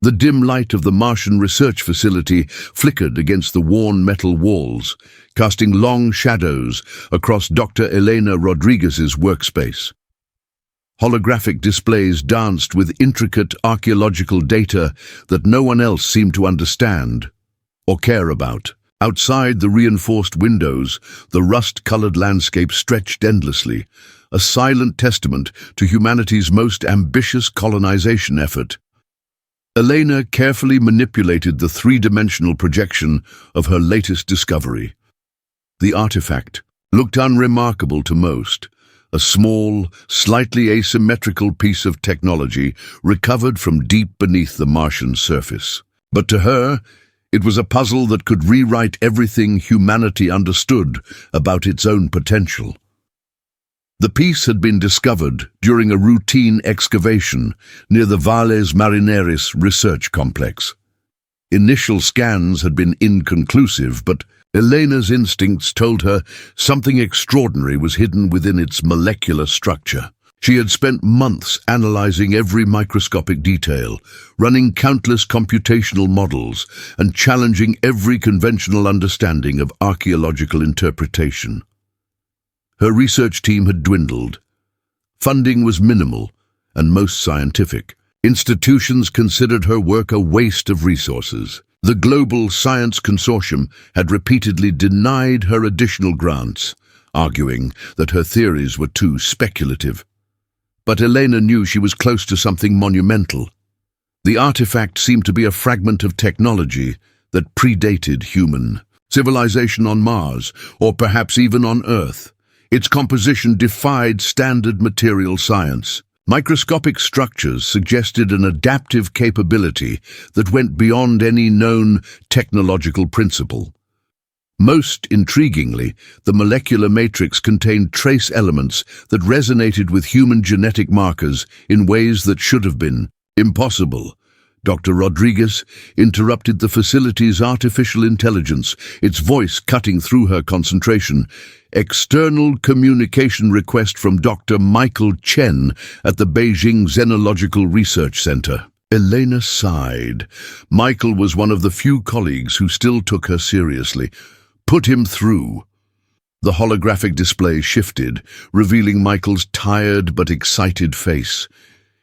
The dim light of the Martian research facility flickered against the worn metal walls, casting long shadows across Dr. Elena Rodriguez's workspace. Holographic displays danced with intricate archaeological data that no one else seemed to understand or care about. Outside the reinforced windows, the rust-colored landscape stretched endlessly, a silent testament to humanity's most ambitious colonization effort. Elena carefully manipulated the three-dimensional projection of her latest discovery. The artifact looked unremarkable to most, a small, slightly asymmetrical piece of technology recovered from deep beneath the Martian surface. But to her, it was a puzzle that could rewrite everything humanity understood about its own potential. The piece had been discovered during a routine excavation near the Valles Marineris research complex. Initial scans had been inconclusive, but Elena's instincts told her something extraordinary was hidden within its molecular structure. She had spent months analyzing every microscopic detail, running countless computational models, and challenging every conventional understanding of archaeological interpretation. Her research team had dwindled. Funding was minimal and most scientific. Institutions considered her work a waste of resources. The Global Science Consortium had repeatedly denied her additional grants, arguing that her theories were too speculative. But Elena knew she was close to something monumental. The artifact seemed to be a fragment of technology that predated human civilization on Mars, or perhaps even on Earth. Its composition defied standard material science. Microscopic structures suggested an adaptive capability that went beyond any known technological principle. Most intriguingly, the molecular matrix contained trace elements that resonated with human genetic markers in ways that should have been impossible. Dr. Rodriguez interrupted the facility's artificial intelligence, its voice cutting through her concentration. External communication request from Dr. Michael Chen at the Beijing Xenological Research Center. Elena sighed. Michael was one of the few colleagues who still took her seriously. Put him through. The holographic display shifted, revealing Michael's tired but excited face.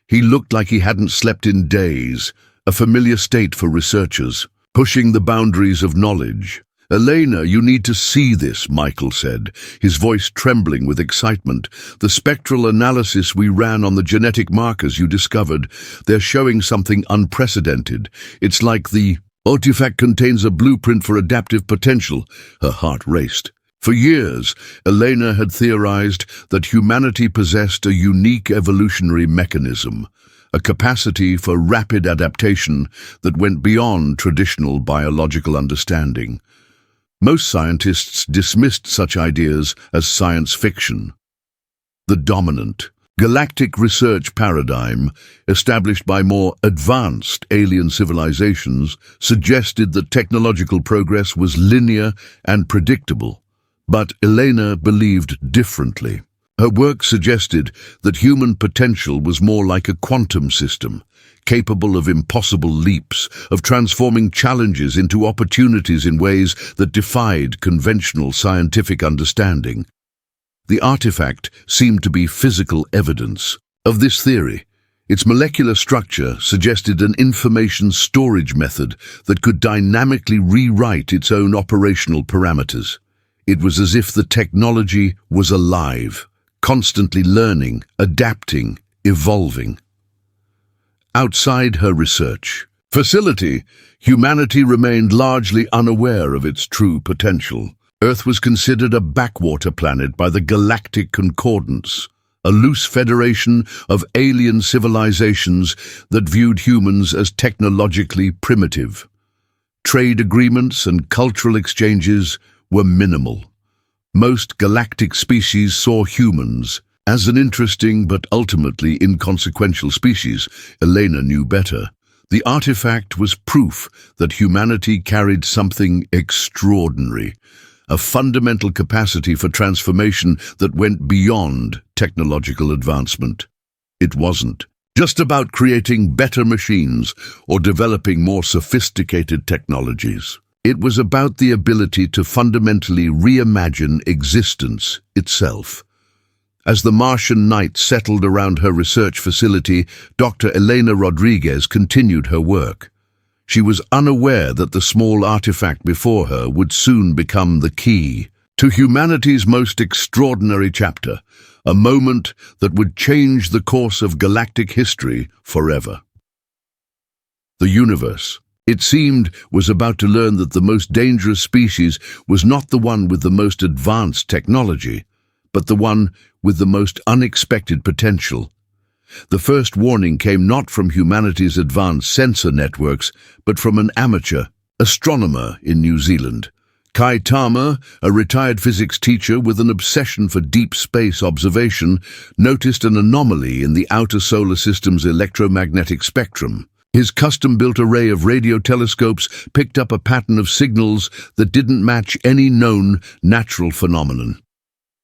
He looked like he hadn't slept in days, a familiar state for researchers, pushing the boundaries of knowledge. Elena, you need to see this, Michael said, his voice trembling with excitement. The spectral analysis we ran on the genetic markers you discovered, they're showing something unprecedented. It's like the artifact contains a blueprint for adaptive potential. Her heart raced. For years, Elena had theorized that humanity possessed a unique evolutionary mechanism, a capacity for rapid adaptation that went beyond traditional biological understanding. Most scientists dismissed such ideas as science fiction. The dominant, galactic research paradigm, established by more advanced alien civilizations, suggested that technological progress was linear and predictable. But Elena believed differently. Her work suggested that human potential was more like a quantum system, capable of impossible leaps, of transforming challenges into opportunities in ways that defied conventional scientific understanding. The artifact seemed to be physical evidence of this theory. Its molecular structure suggested an information storage method that could dynamically rewrite its own operational parameters. It was as if the technology was alive, constantly learning, adapting, evolving. Outside her research facility, humanity remained largely unaware of its true potential. Earth was considered a backwater planet by the Galactic Concordance, a loose federation of alien civilizations that viewed humans as technologically primitive. Trade agreements and cultural exchanges were minimal. Most galactic species saw humans as an interesting but ultimately inconsequential species. Elena knew better. The artifact was proof that humanity carried something extraordinary, a fundamental capacity for transformation that went beyond technological advancement. It wasn't just about creating better machines or developing more sophisticated technologies. It was about the ability to fundamentally reimagine existence itself. As the Martian night settled around her research facility, Dr. Elena Rodriguez continued her work. She was unaware that the small artifact before her would soon become the key to humanity's most extraordinary chapter, a moment that would change the course of galactic history forever. The universe, it seemed, was about to learn that the most dangerous species was not the one with the most advanced technology, but the one with the most unexpected potential. The first warning came not from humanity's advanced sensor networks, but from an amateur astronomer in New Zealand. Kai Tama, a retired physics teacher with an obsession for deep space observation, noticed an anomaly in the outer solar system's electromagnetic spectrum. His custom-built array of radio telescopes picked up a pattern of signals that didn't match any known natural phenomenon.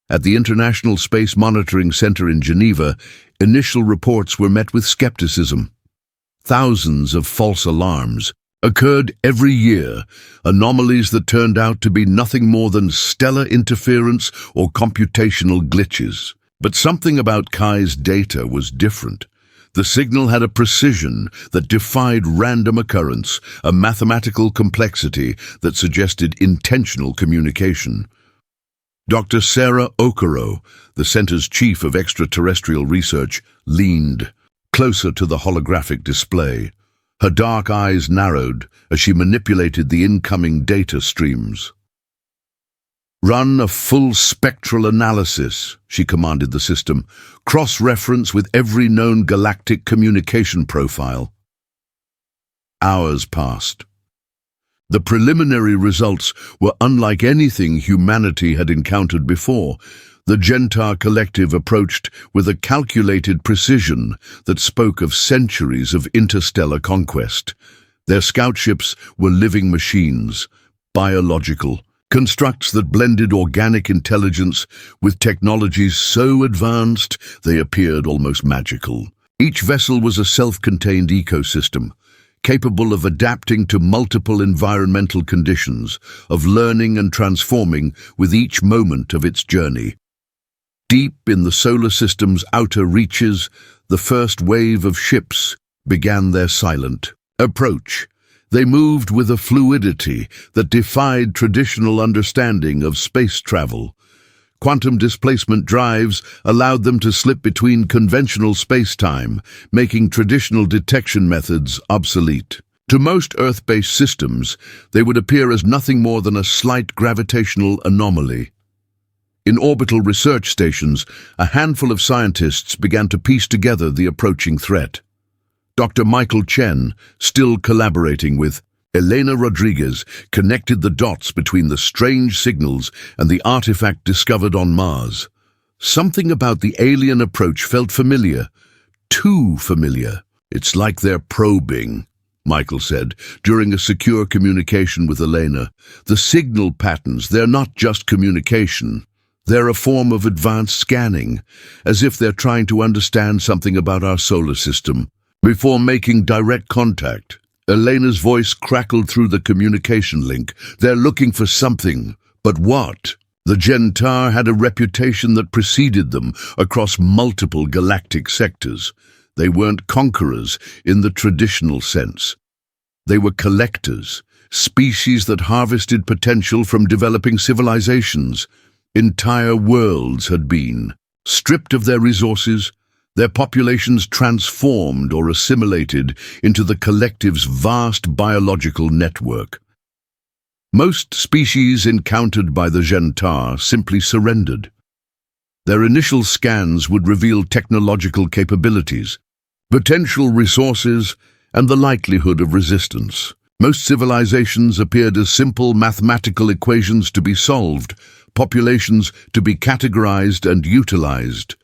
At the International Space Monitoring Center in Geneva, initial reports were met with skepticism. Thousands of false alarms occurred every year, anomalies that turned out to be nothing more than stellar interference or computational glitches. But something about Kai's data was different. The signal had a precision that defied random occurrence, a mathematical complexity that suggested intentional communication. Dr. Sarah Okoro, the center's chief of extraterrestrial research, leaned closer to the holographic display. Her dark eyes narrowed as she manipulated the incoming data streams. "Run a full spectral analysis," she commanded the system. "Cross-reference with every known galactic communication profile." Hours passed. The preliminary results were unlike anything humanity had encountered before. The Gentar collective approached with a calculated precision that spoke of centuries of interstellar conquest. Their scout ships were living machines, biological, constructs that blended organic intelligence with technologies so advanced they appeared almost magical. Each vessel was a self-contained ecosystem, capable of adapting to multiple environmental conditions, of learning and transforming with each moment of its journey. Deep in the solar system's outer reaches, the first wave of ships began their silent approach. They moved with a fluidity that defied traditional understanding of space travel. Quantum displacement drives allowed them to slip between conventional space-time, making traditional detection methods obsolete. To most Earth-based systems, they would appear as nothing more than a slight gravitational anomaly. In orbital research stations, a handful of scientists began to piece together the approaching threat. Dr. Michael Chen, still collaborating with Elena Rodriguez, connected the dots between the strange signals and the artifact discovered on Mars. Something about the alien approach felt familiar, too familiar. "It's like they're probing," Michael said, during a secure communication with Elena. "The signal patterns, they're not just communication. They're a form of advanced scanning, as if they're trying to understand something about our solar system before making direct contact." Elena's voice crackled through the communication link. "They're looking for something, but what?" The Gentar had a reputation that preceded them across multiple galactic sectors. They weren't conquerors in the traditional sense. They were collectors, species that harvested potential from developing civilizations. Entire worlds had been stripped of their resources, their populations transformed or assimilated into the collective's vast biological network. Most species encountered by the Gentar simply surrendered. Their initial scans would reveal technological capabilities, potential resources, and the likelihood of resistance. Most civilizations appeared as simple mathematical equations to be solved, populations to be categorized and utilized.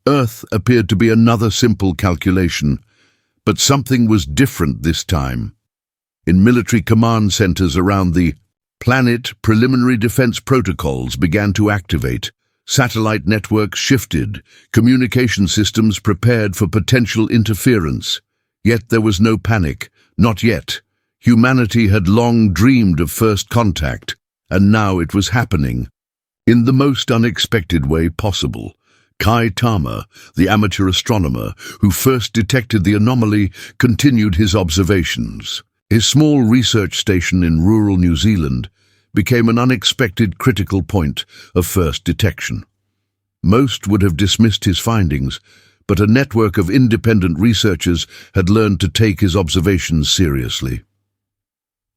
Earth appeared to be another simple calculation, but something was different this time. In military command centers around the planet, preliminary defense protocols began to activate. Satellite networks shifted, communication systems prepared for potential interference. Yet there was no panic, not yet. Humanity had long dreamed of first contact, and now it was happening. In the most unexpected way possible. Kai Tama, the amateur astronomer who first detected the anomaly, continued his observations. His small research station in rural New Zealand became an unexpected critical point of first detection. Most would have dismissed his findings, but a network of independent researchers had learned to take his observations seriously.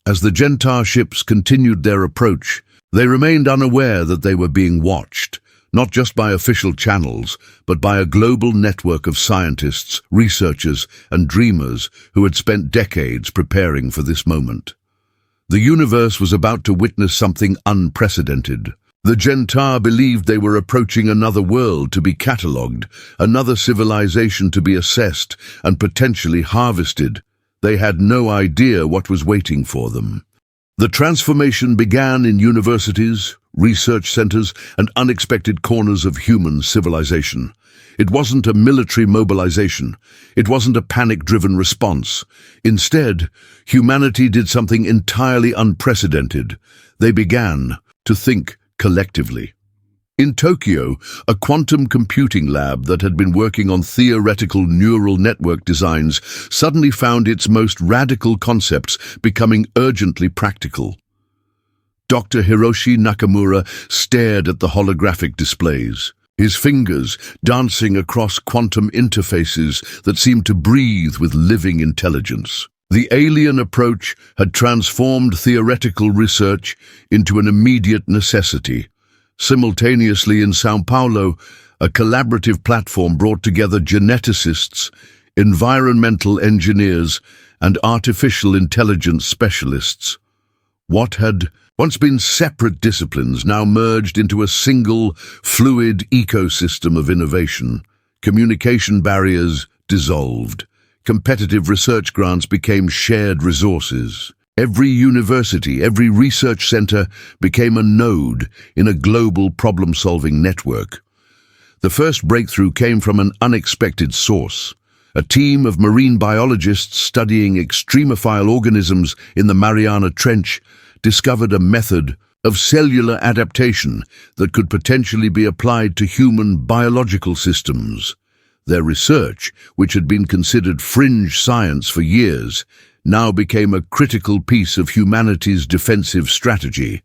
As the Gentar ships continued their approach, they remained unaware that they were being watched, not just by official channels, but by a global network of scientists, researchers, and dreamers who had spent decades preparing for this moment. The universe was about to witness something unprecedented. The Gentar believed they were approaching another world to be catalogued, another civilization to be assessed and potentially harvested. They had no idea what was waiting for them. The transformation began in universities, research centers, and unexpected corners of human civilization. It wasn't a military mobilization. It wasn't a panic-driven response. Instead, humanity did something entirely unprecedented. They began to think collectively. In Tokyo, a quantum computing lab that had been working on theoretical neural network designs suddenly found its most radical concepts becoming urgently practical. Dr. Hiroshi Nakamura stared at the holographic displays, his fingers dancing across quantum interfaces that seemed to breathe with living intelligence. The alien approach had transformed theoretical research into an immediate necessity. Simultaneously in São Paulo, a collaborative platform brought together geneticists, environmental engineers, and artificial intelligence specialists. What had once been separate disciplines now merged into a single, fluid ecosystem of innovation. Communication barriers dissolved. Competitive research grants became shared resources. Every university, every research center became a node in a global problem-solving network. The first breakthrough came from an unexpected source. A team of marine biologists studying extremophile organisms in the Mariana Trench discovered a method of cellular adaptation that could potentially be applied to human biological systems. Their research, which had been considered fringe science for years, now became a critical piece of humanity's defensive strategy.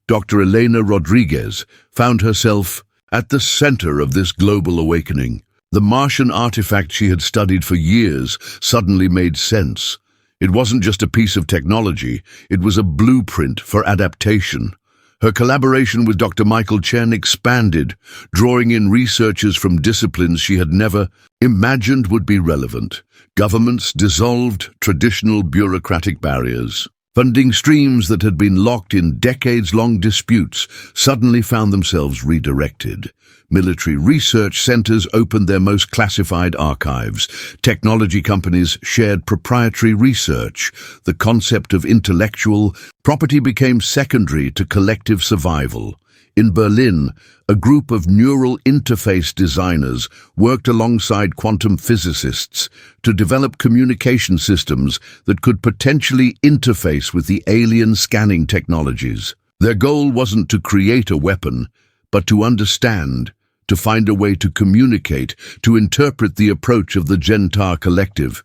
Dr. Elena Rodriguez found herself at the center of this global awakening. The Martian artifact she had studied for years suddenly made sense. It wasn't just a piece of technology, it was a blueprint for adaptation. Her collaboration with Dr. Michael Chen expanded, drawing in researchers from disciplines she had never imagined would be relevant. Governments dissolved traditional bureaucratic barriers. Funding streams that had been locked in decades-long disputes suddenly found themselves redirected. Military research centers opened their most classified archives. Technology companies shared proprietary research. The concept of intellectual property became secondary to collective survival. In Berlin, a group of neural interface designers worked alongside quantum physicists to develop communication systems that could potentially interface with the alien scanning technologies. Their goal wasn't to create a weapon, but to understand, to find a way to communicate, to interpret the approach of the Gentar collective.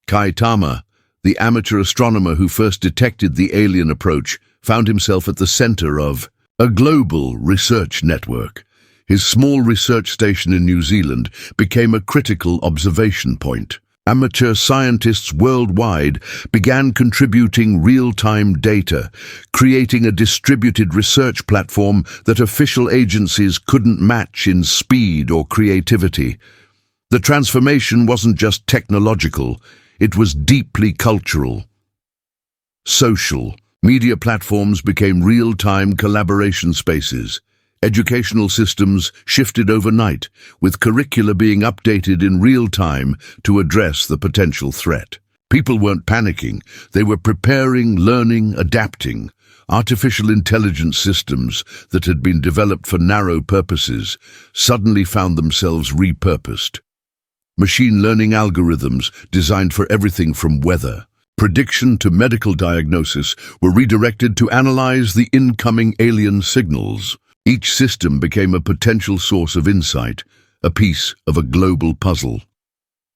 Kai Tama, the amateur astronomer who first detected the alien approach, found himself at the center of a global research network. His small research station in New Zealand became a critical observation point. Amateur scientists worldwide began contributing real-time data, creating a distributed research platform that official agencies couldn't match in speed or creativity. The transformation wasn't just technological, it was deeply cultural. Social. Media platforms became real-time collaboration spaces. Educational systems shifted overnight, with curricula being updated in real time to address the potential threat. People weren't panicking, they were preparing, learning, adapting. Artificial intelligence systems that had been developed for narrow purposes suddenly found themselves repurposed. Machine learning algorithms designed for everything from weather, prediction to medical diagnosis were redirected to analyze the incoming alien signals. Each system became a potential source of insight, a piece of a global puzzle.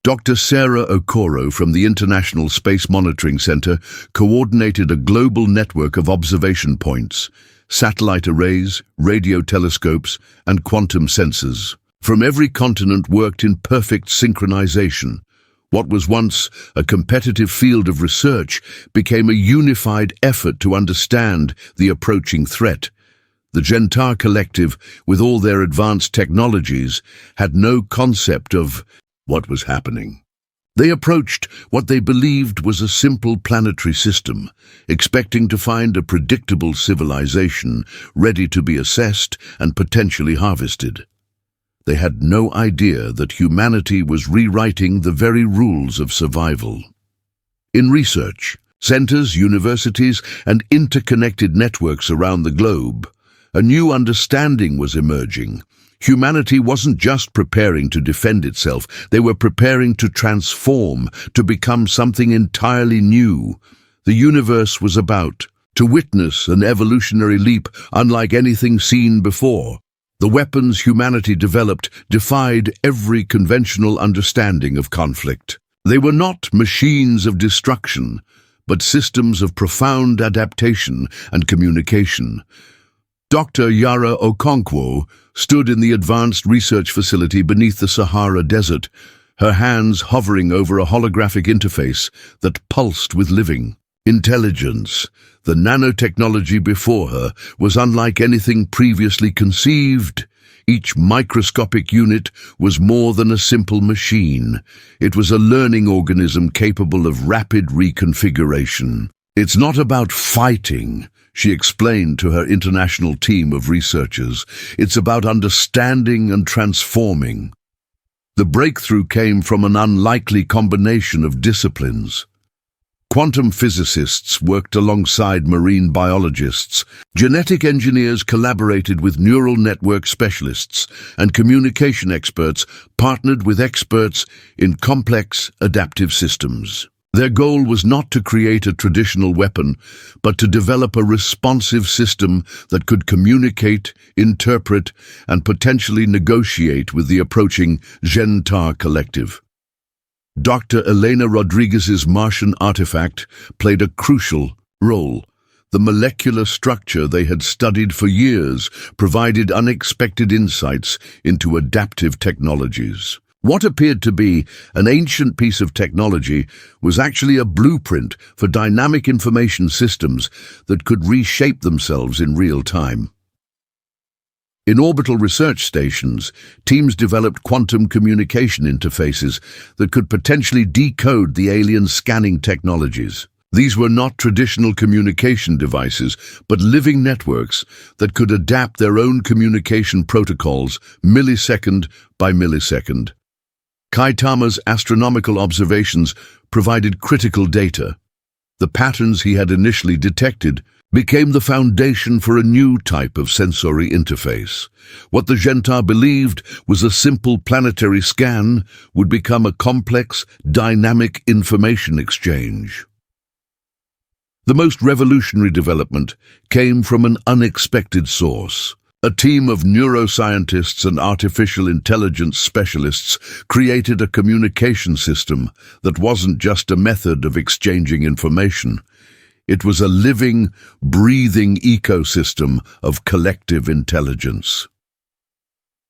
Dr. Sarah Okoro from the International Space Monitoring Center coordinated a global network of observation points, satellite arrays, radio telescopes, and quantum sensors. From every continent worked in perfect synchronization. What was once a competitive field of research became a unified effort to understand the approaching threat. The Gentar Collective, with all their advanced technologies, had no concept of what was happening. They approached what they believed was a simple planetary system, expecting to find a predictable civilization ready to be assessed and potentially harvested. They had no idea that humanity was rewriting the very rules of survival. In research, centers, universities, and interconnected networks around the globe, a new understanding was emerging. Humanity wasn't just preparing to defend itself, they were preparing to transform, to become something entirely new. The universe was about to witness an evolutionary leap unlike anything seen before. The weapons humanity developed defied every conventional understanding of conflict. They were not machines of destruction, but systems of profound adaptation and communication. Dr. Yara Okonkwo stood in the advanced research facility beneath the Sahara Desert, her hands hovering over a holographic interface that pulsed with living intelligence. The nanotechnology before her was unlike anything previously conceived. Each microscopic unit was more than a simple machine. It was a learning organism capable of rapid reconfiguration. "It's not about fighting," she explained to her international team of researchers. "It's about understanding and transforming." The breakthrough came from an unlikely combination of disciplines. Quantum physicists worked alongside marine biologists. Genetic engineers collaborated with neural network specialists, and communication experts partnered with experts in complex adaptive systems. Their goal was not to create a traditional weapon, but to develop a responsive system that could communicate, interpret, and potentially negotiate with the approaching Gentar Collective. Dr. Elena Rodriguez's Martian artifact played a crucial role. The molecular structure they had studied for years provided unexpected insights into adaptive technologies. What appeared to be an ancient piece of technology was actually a blueprint for dynamic information systems that could reshape themselves in real time. In orbital research stations, teams developed quantum communication interfaces that could potentially decode the alien scanning technologies. These were not traditional communication devices, but living networks that could adapt their own communication protocols millisecond by millisecond. Kaitama's astronomical observations provided critical data. The patterns he had initially detected became the foundation for a new type of sensory interface. What the Gentar believed was a simple planetary scan would become a complex, dynamic information exchange. The most revolutionary development came from an unexpected source. A team of neuroscientists and artificial intelligence specialists created a communication system that wasn't just a method of exchanging information. It was a living, breathing ecosystem of collective intelligence.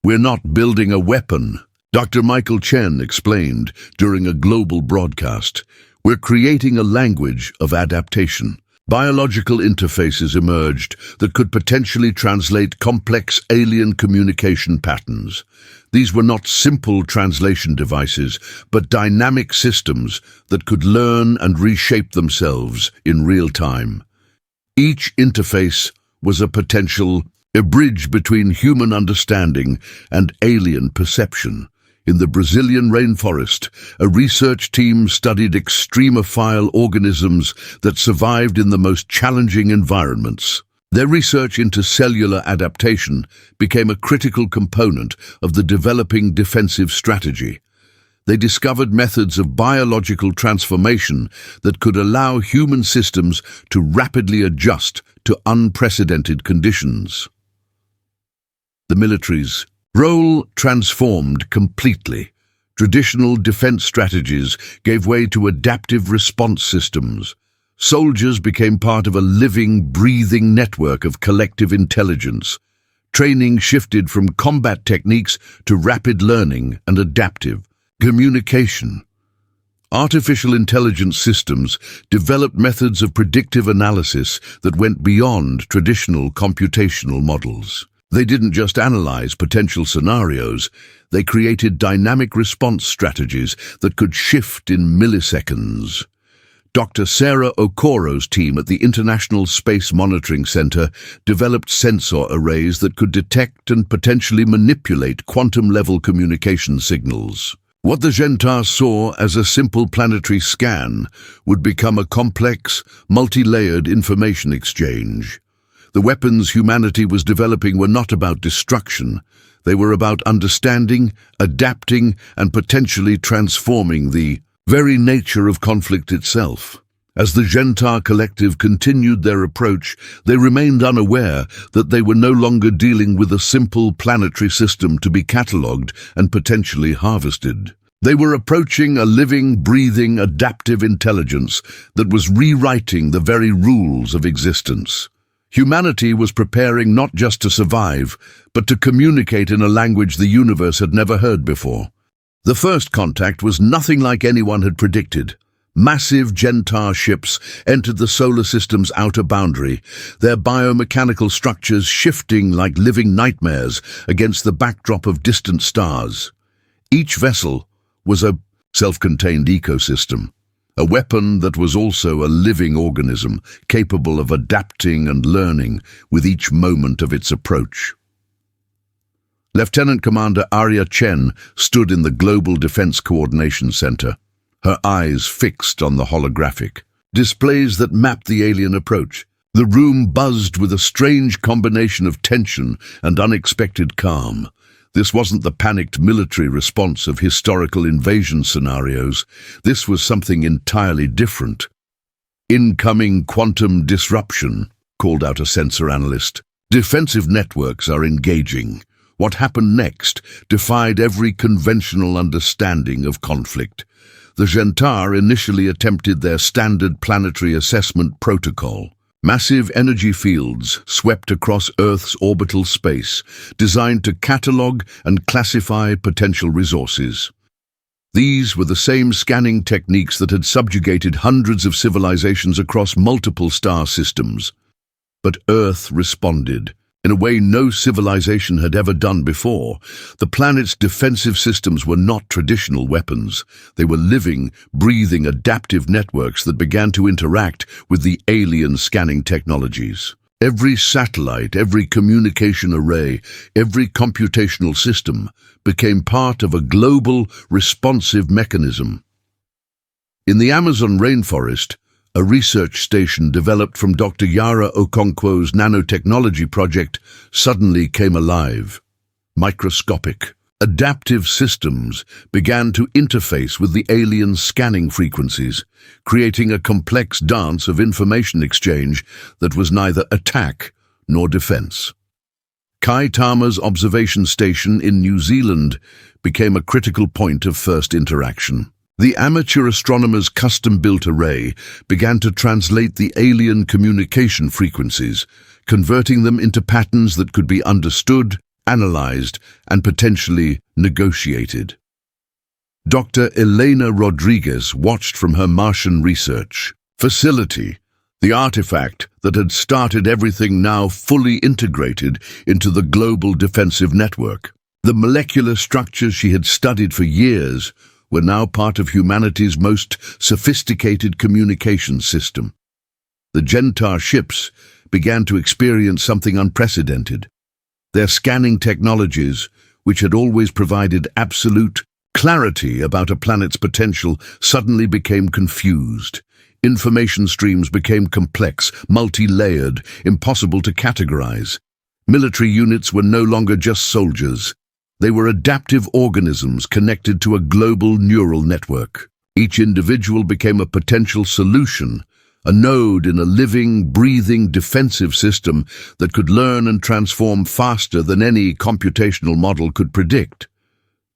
"We're not building a weapon," Dr. Michael Chen explained during a global broadcast. "We're creating a language of adaptation." Biological interfaces emerged that could potentially translate complex alien communication patterns. These were not simple translation devices, but dynamic systems that could learn and reshape themselves in real time. Each interface was a bridge between human understanding and alien perception. In the Brazilian rainforest, a research team studied extremophile organisms that survived in the most challenging environments. Their research into cellular adaptation became a critical component of the developing defensive strategy. They discovered methods of biological transformation that could allow human systems to rapidly adjust to unprecedented conditions. The military's role transformed completely. Traditional defense strategies gave way to adaptive response systems. Soldiers became part of a living, breathing network of collective intelligence. Training shifted from combat techniques to rapid learning and adaptive communication. Artificial intelligence systems developed methods of predictive analysis that went beyond traditional computational models. They didn't just analyze potential scenarios, they created dynamic response strategies that could shift in milliseconds. Dr. Sarah Okoro's team at the International Space Monitoring Center developed sensor arrays that could detect and potentially manipulate quantum-level communication signals. What the Gentar saw as a simple planetary scan would become a complex, multi-layered information exchange. The weapons humanity was developing were not about destruction. They were about understanding, adapting, and potentially transforming the very nature of conflict itself. As the Gentar collective continued their approach, they remained unaware that they were no longer dealing with a simple planetary system to be catalogued and potentially harvested. They were approaching a living, breathing, adaptive intelligence that was rewriting the very rules of existence. Humanity was preparing not just to survive, but to communicate in a language the universe had never heard before. The first contact was nothing like anyone had predicted. Massive Gentar ships entered the solar system's outer boundary, their biomechanical structures shifting like living nightmares against the backdrop of distant stars. Each vessel was a self-contained ecosystem. A weapon that was also a living organism, capable of adapting and learning with each moment of its approach. Lieutenant Commander Arya Chen stood in the Global Defense Coordination Center, her eyes fixed on the holographic displays that mapped the alien approach. The room buzzed with a strange combination of tension and unexpected calm. This wasn't the panicked military response of historical invasion scenarios. This was something entirely different. Incoming quantum disruption, called out a sensor analyst. Defensive networks are engaging. What happened next defied every conventional understanding of conflict. The Gentar initially attempted their standard planetary assessment protocol. Massive energy fields swept across Earth's orbital space, designed to catalog and classify potential resources. These were the same scanning techniques that had subjugated hundreds of civilizations across multiple star systems. But Earth responded. In a way no civilization had ever done before. The planet's defensive systems were not traditional weapons. They were living, breathing, adaptive networks that began to interact with the alien scanning technologies. Every satellite, every communication array, every computational system became part of a global, responsive mechanism. In the Amazon rainforest, a research station developed from Dr. Yara Okonkwo's nanotechnology project suddenly came alive. Microscopic, adaptive systems began to interface with the alien scanning frequencies, creating a complex dance of information exchange that was neither attack nor defense. Kai Tama's observation station in New Zealand became a critical point of first interaction. The amateur astronomer's custom-built array began to translate the alien communication frequencies, converting them into patterns that could be understood, analyzed, and potentially negotiated. Dr. Elena Rodriguez watched from her Martian research facility, the artifact that had started everything now fully integrated into the global defensive network. The molecular structures she had studied for years were now part of humanity's most sophisticated communication system. The Gentar ships began to experience something unprecedented. Their scanning technologies, which had always provided absolute, Clarity about a planet's potential suddenly became confused. Information streams became complex, multi-layered, impossible to categorize. Military units were no longer just soldiers. They were adaptive organisms connected to a global neural network. Each individual became a potential solution, a node in a living, breathing defensive system that could learn and transform faster than any computational model could predict.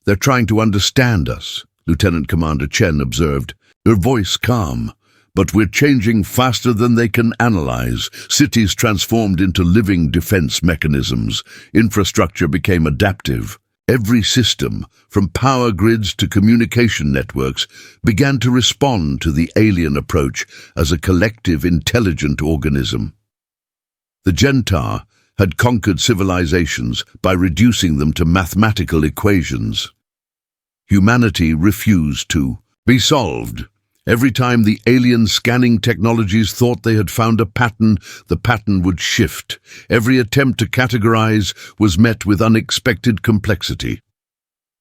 "They're trying to understand us," Lieutenant Commander Chen observed, her voice calm. "But we're changing faster than they can analyze." Cities transformed into living defense mechanisms. Infrastructure became adaptive. Every system, from power grids to communication networks, began to respond to the alien approach as a collective intelligent organism. The Gentar had conquered civilizations by reducing them to mathematical equations. Humanity refused to be solved. Every time the alien scanning technologies thought they had found a pattern, the pattern would shift. Every attempt to categorize was met with unexpected complexity.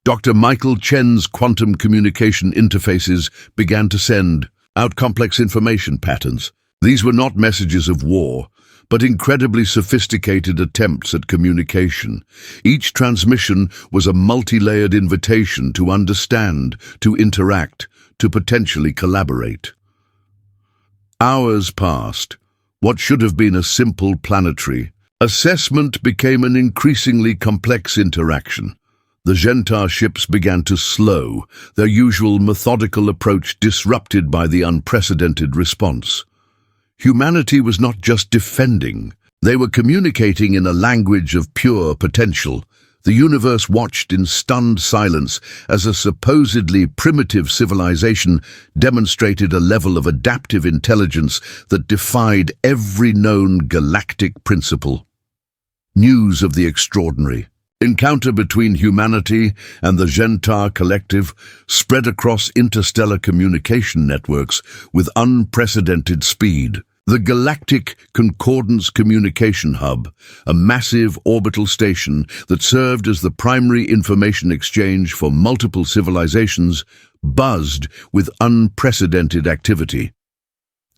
Dr. Michael Chen's quantum communication interfaces began to send out complex information patterns. These were not messages of war, but incredibly sophisticated attempts at communication. Each transmission was a multi-layered invitation to understand, to interact, to potentially collaborate. Hours passed. What should have been a simple planetary assessment became an increasingly complex interaction. The Gentar ships began to slow, their usual methodical approach disrupted by the unprecedented response. Humanity was not just defending. They were communicating in a language of pure potential. The universe watched in stunned silence as a supposedly primitive civilization demonstrated a level of adaptive intelligence that defied every known galactic principle. News of the extraordinary encounter between humanity and the Gentar collective spread across interstellar communication networks with unprecedented speed. The Galactic Concordance Communication Hub, a massive orbital station that served as the primary information exchange for multiple civilizations, buzzed with unprecedented activity.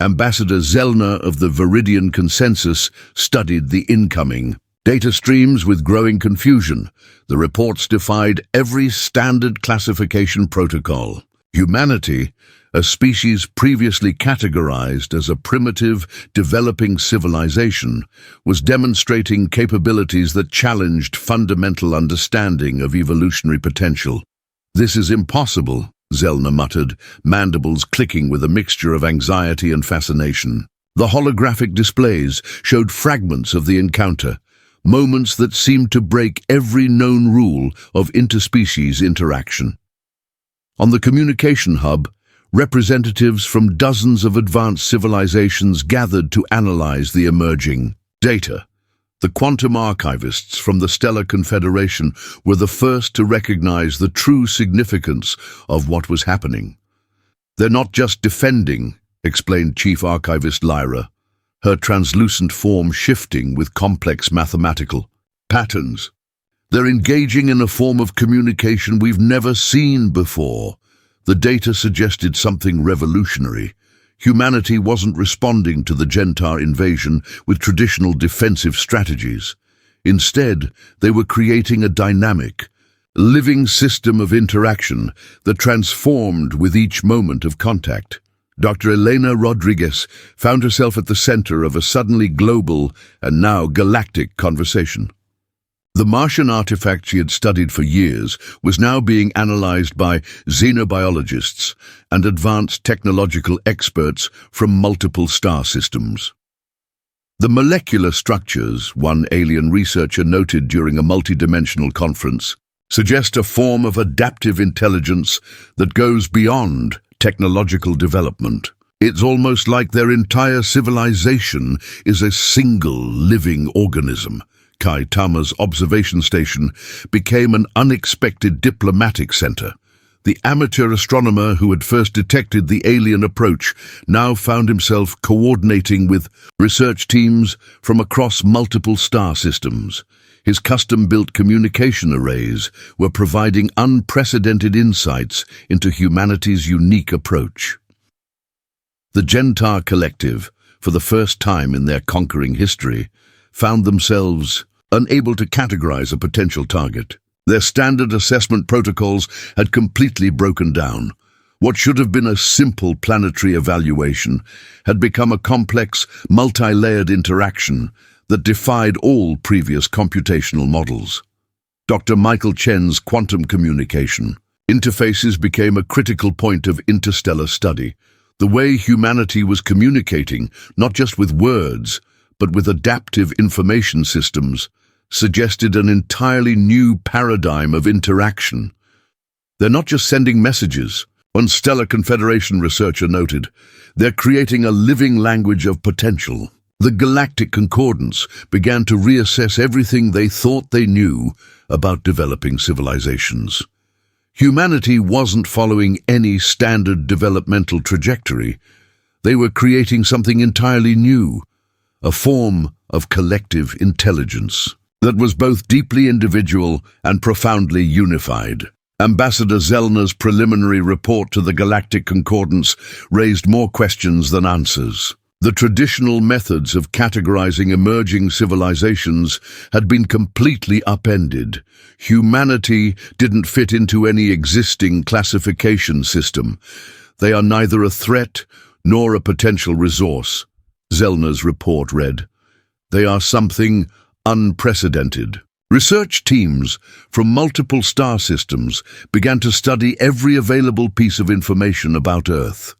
Ambassador Zellner of the Viridian Consensus studied the incoming data streams with growing confusion. The reports defied every standard classification protocol. Humanity, a species previously categorized as a primitive, developing civilization, was demonstrating capabilities that challenged fundamental understanding of evolutionary potential. "This is impossible," Zellner muttered, mandibles clicking with a mixture of anxiety and fascination. The holographic displays showed fragments of the encounter, moments that seemed to break every known rule of interspecies interaction. On the communication hub, representatives from dozens of advanced civilizations gathered to analyze the emerging data. The quantum archivists from the Stellar Confederation were the first to recognize the true significance of what was happening. "They're not just defending," explained Chief Archivist Lyra, her translucent form shifting with complex mathematical patterns. "They're engaging in a form of communication we've never seen before." The data suggested something revolutionary. Humanity wasn't responding to the Gentar invasion with traditional defensive strategies. Instead, they were creating a dynamic, living system of interaction that transformed with each moment of contact. Dr. Elena Rodriguez found herself at the center of a suddenly global and now galactic conversation. The Martian artifact she had studied for years was now being analyzed by xenobiologists and advanced technological experts from multiple star systems. The molecular structures, one alien researcher noted during a multidimensional conference, suggest a form of adaptive intelligence that goes beyond technological development. It's almost like their entire civilization is a single living organism. Kai Tama's observation station became an unexpected diplomatic center. The amateur astronomer who had first detected the alien approach now found himself coordinating with research teams from across multiple star systems. His custom-built communication arrays were providing unprecedented insights into humanity's unique approach. The Gentar Collective, for the first time in their conquering history, found themselves unable to categorize a potential target. Their standard assessment protocols had completely broken down. What should have been a simple planetary evaluation had become a complex, multi-layered interaction that defied all previous computational models. Dr. Michael Chen's quantum communication interfaces became a critical point of interstellar study. The way humanity was communicating, not just with words, but with adaptive information systems, suggested an entirely new paradigm of interaction. They're not just sending messages. One Stellar Confederation researcher noted, they're creating a living language of potential. The Galactic Concordance began to reassess everything they thought they knew about developing civilizations. Humanity wasn't following any standard developmental trajectory. They were creating something entirely new, a form of collective intelligence that was both deeply individual and profoundly unified. Ambassador Zellner's preliminary report to the Galactic Concordance raised more questions than answers. The traditional methods of categorizing emerging civilizations had been completely upended. Humanity didn't fit into any existing classification system. They are neither a threat nor a potential resource. Zellner's report read, they are something unprecedented. Research teams from multiple star systems began to study every available piece of information about Earth.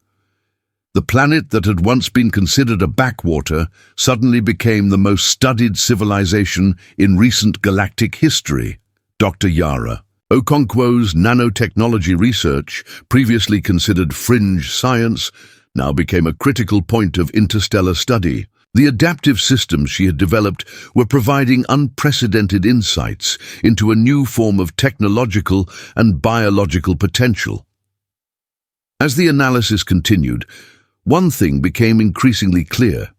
The planet that had once been considered a backwater suddenly became the most studied civilization in recent galactic history. Dr. Yara Okonkwo's nanotechnology research, previously considered fringe science, now became a critical point of interstellar study. The adaptive systems she had developed were providing unprecedented insights into a new form of technological and biological potential. As the analysis continued, one thing became increasingly clear.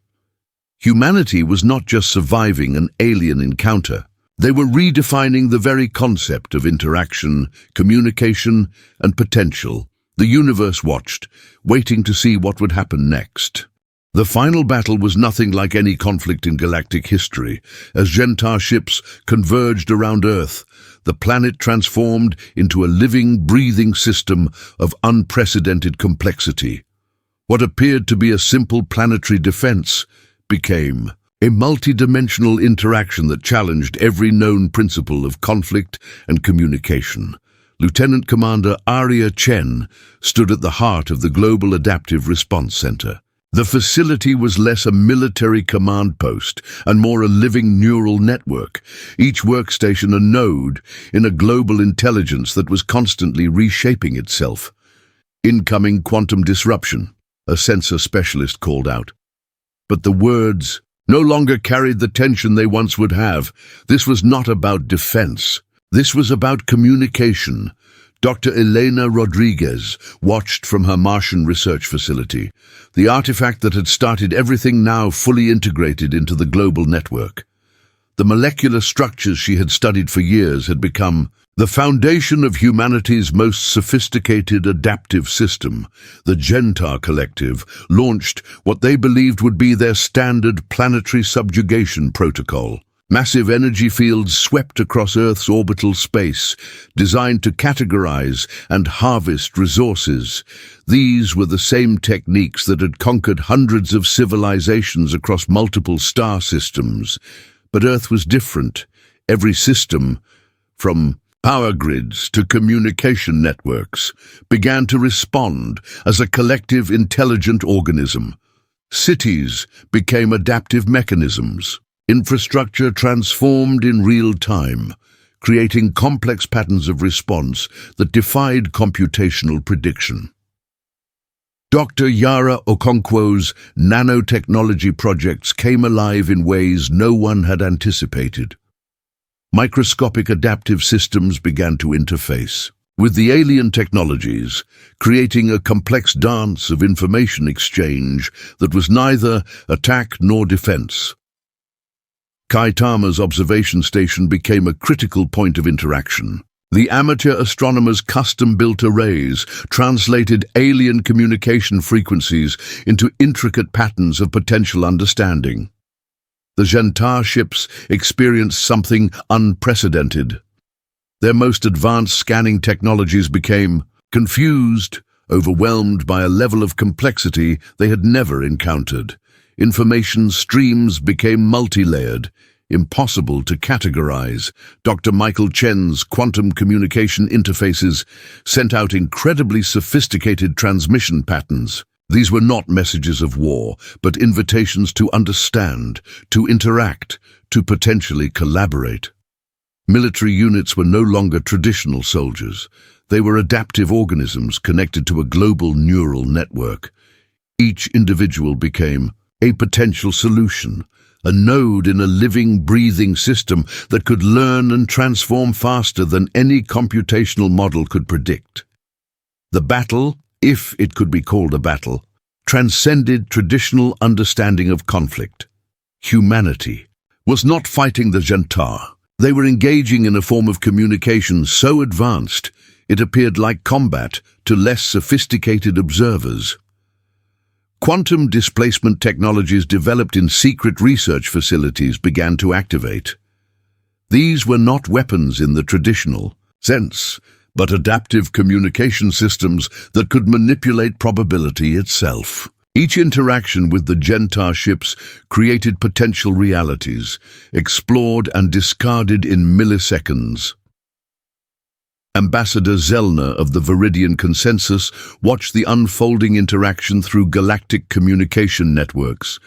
Humanity was not just surviving an alien encounter. They were redefining the very concept of interaction, communication, and potential. The universe watched, waiting to see what would happen next. The final battle was nothing like any conflict in galactic history. As Gentar ships converged around Earth, the planet transformed into a living, breathing system of unprecedented complexity. What appeared to be a simple planetary defense became a multidimensional interaction that challenged every known principle of conflict and communication. Lieutenant Commander Arya Chen stood at the heart of the Global Adaptive Response Center. The facility was less a military command post and more a living neural network, each workstation a node in a global intelligence that was constantly reshaping itself. Incoming quantum disruption, a sensor specialist called out. But the words no longer carried the tension they once would have. This was not about defense. This was about communication. Dr. Elena Rodriguez watched from her Martian research facility, the artifact that had started everything now fully integrated into the global network. The molecular structures she had studied for years had become the foundation of humanity's most sophisticated adaptive system. The Gentar Collective launched what they believed would be their standard planetary subjugation protocol. Massive energy fields swept across Earth's orbital space, designed to categorize and harvest resources. These were the same techniques that had conquered hundreds of civilizations across multiple star systems. But Earth was different. Every system, from power grids to communication networks, began to respond as a collective intelligent organism. Cities became adaptive mechanisms. Infrastructure transformed in real time, creating complex patterns of response that defied computational prediction. Dr. Yara Okonkwo's nanotechnology projects came alive in ways no one had anticipated. Microscopic adaptive systems began to interface. with the alien technologies creating a complex dance of information exchange that was neither attack nor defense. Tama's observation station became a critical point of interaction. The amateur astronomers' custom-built arrays translated alien communication frequencies into intricate patterns of potential understanding. The Gentar ships experienced something unprecedented. Their most advanced scanning technologies became confused, overwhelmed by a level of complexity they had never encountered. Information streams became multi-layered, impossible to categorize. Dr. Michael Chen's quantum communication interfaces sent out incredibly sophisticated transmission patterns. These were not messages of war, but invitations to understand, to interact, to potentially collaborate. Military units were no longer traditional soldiers. They were adaptive organisms connected to a global neural network. Each individual became a potential solution, a node in a living, breathing system that could learn and transform faster than any computational model could predict. The battle, if it could be called a battle, transcended traditional understanding of conflict. Humanity was not fighting the Gentar. They were engaging in a form of communication so advanced it appeared like combat to less sophisticated observers. Quantum displacement technologies developed in secret research facilities began to activate. These were not weapons in the traditional sense, but adaptive communication systems that could manipulate probability itself. Each interaction with the Gentar ships created potential realities, explored and discarded in milliseconds. Ambassador Zellner of the Viridian Consensus watched the unfolding interaction through galactic communication networks.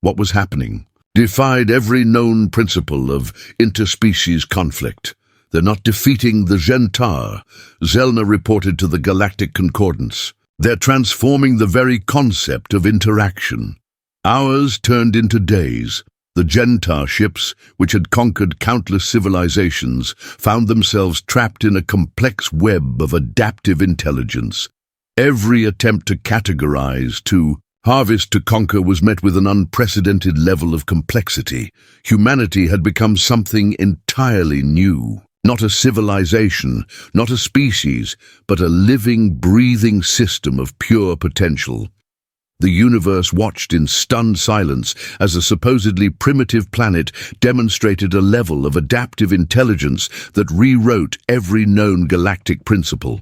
What was happening defied every known principle of interspecies conflict. They're not defeating the Gentar, Zellner reported to the Galactic Concordance. They're transforming the very concept of interaction. Hours turned into days. The Gentar ships, which had conquered countless civilizations, found themselves trapped in a complex web of adaptive intelligence. Every attempt to categorize, to harvest, to conquer was met with an unprecedented level of complexity. Humanity had become something entirely new. Not a civilization, not a species, but a living, breathing system of pure potential. The universe watched in stunned silence as a supposedly primitive planet demonstrated a level of adaptive intelligence that rewrote every known galactic principle.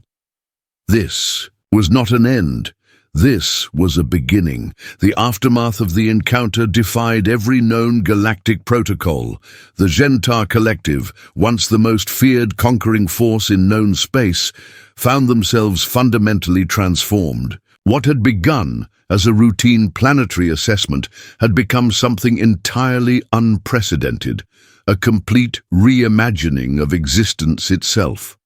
This was not an end. This was a beginning. The aftermath of the encounter defied every known galactic protocol. The Gentar Collective, once the most feared conquering force in known space, found themselves fundamentally transformed. What had begun as a routine planetary assessment had become something entirely unprecedented, a complete reimagining of existence itself.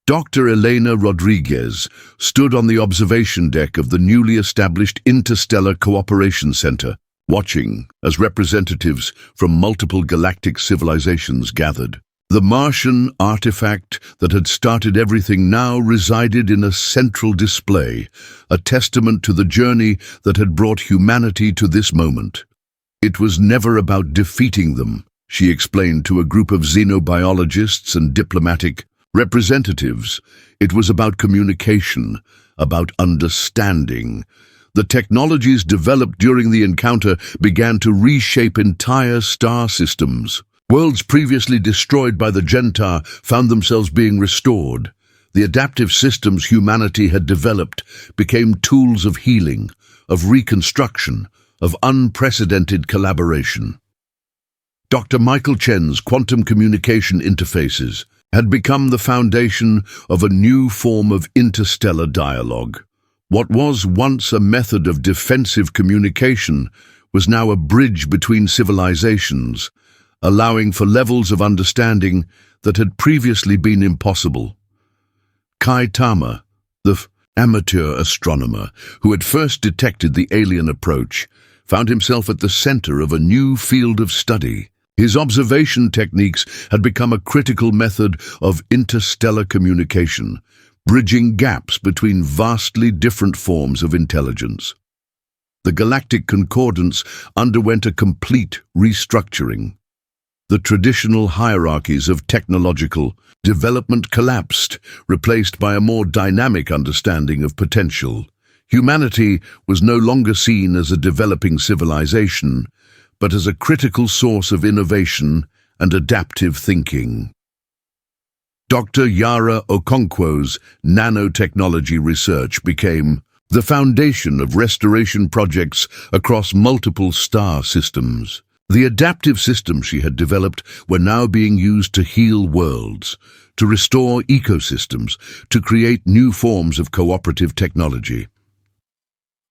Dr. Elena Rodriguez stood on the observation deck of the newly established Interstellar Cooperation Center, watching as representatives from multiple galactic civilizations gathered. The Martian artifact that had started everything now resided in a central display, a testament to the journey that had brought humanity to this moment. It was never about defeating them, she explained to a group of xenobiologists and diplomatic representatives. It was about communication, about understanding. The technologies developed during the encounter began to reshape entire star systems. Worlds previously destroyed by the Gentar found themselves being restored. The adaptive systems humanity had developed became tools of healing, of reconstruction, of unprecedented collaboration. Dr. Michael Chen's quantum communication interfaces had become the foundation of a new form of interstellar dialogue. What was once a method of defensive communication was now a bridge between civilizations, allowing for levels of understanding that had previously been impossible. Tama, the amateur astronomer who had first detected the alien approach, found himself at the center of a new field of study. His observation techniques had become a critical method of interstellar communication, bridging gaps between vastly different forms of intelligence. The Galactic Concordance underwent a complete restructuring. The traditional hierarchies of technological development collapsed, replaced by a more dynamic understanding of potential. Humanity was no longer seen as a developing civilization, but as a critical source of innovation and adaptive thinking. Dr. Yara Okonkwo's nanotechnology research became the foundation of restoration projects across multiple star systems. The adaptive systems she had developed were now being used to heal worlds, to restore ecosystems, to create new forms of cooperative technology.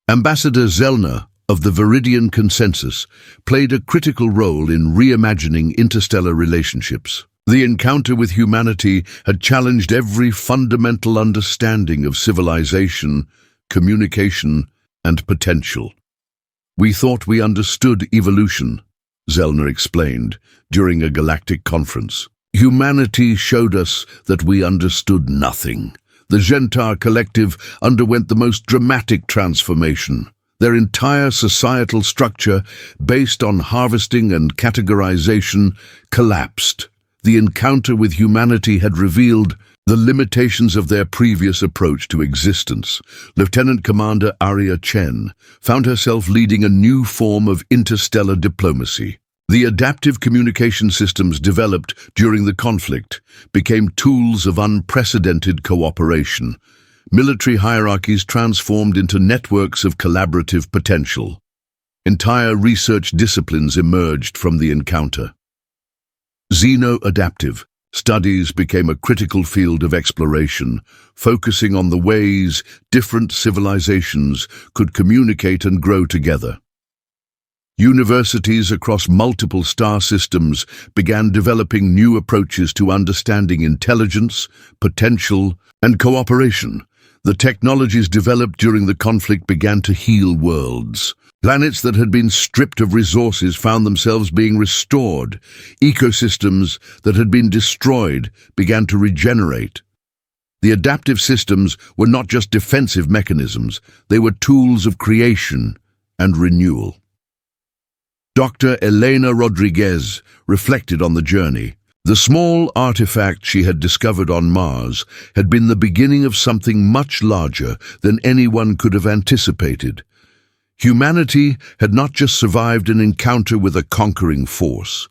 Ambassador Zellner of the Viridian Consensus played a critical role in reimagining interstellar relationships. The encounter with humanity had challenged every fundamental understanding of civilization, communication, and potential. "We thought we understood evolution," Zellner explained during a galactic conference. "Humanity showed us that we understood nothing." The Gentar Collective underwent the most dramatic transformation. Their entire societal structure, based on harvesting and categorization, collapsed. The encounter with humanity had revealed the limitations of their previous approach to existence. Lieutenant Commander Arya Chen found herself leading a new form of interstellar diplomacy. The adaptive communication systems developed during the conflict became tools of unprecedented cooperation. Military hierarchies transformed into networks of collaborative potential. Entire research disciplines emerged from the encounter. Xeno-adaptive studies became a critical field of exploration, focusing on the ways different civilizations could communicate and grow together. Universities across multiple star systems began developing new approaches to understanding intelligence, potential, and cooperation. The technologies developed during the conflict began to heal worlds. Planets that had been stripped of resources found themselves being restored. Ecosystems that had been destroyed began to regenerate. The adaptive systems were not just defensive mechanisms, they were tools of creation and renewal. Dr. Elena Rodriguez reflected on the journey. The small artifact she had discovered on Mars had been the beginning of something much larger than anyone could have anticipated. Humanity had not just survived an encounter with a conquering force.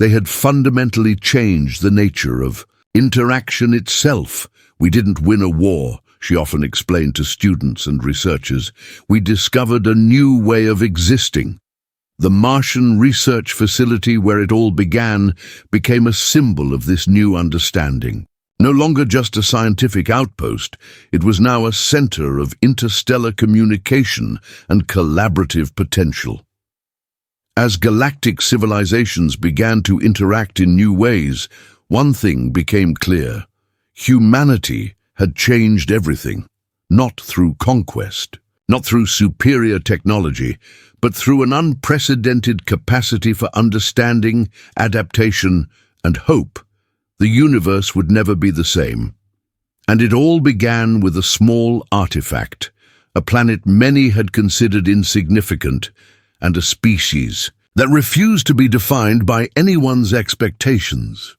They had fundamentally changed the nature of interaction itself. "We didn't win a war," she often explained to students and researchers. "We discovered a new way of existing." The Martian research facility where it all began became a symbol of this new understanding. No longer just a scientific outpost, it was now a center of interstellar communication and collaborative potential. As galactic civilizations began to interact in new ways, one thing became clear. Humanity had changed everything, not through conquest, not through superior technology, but through an unprecedented capacity for understanding, adaptation, and hope. The universe would never be the same. And it all began with a small artifact, a planet many had considered insignificant, and a species that refused to be defined by anyone's expectations.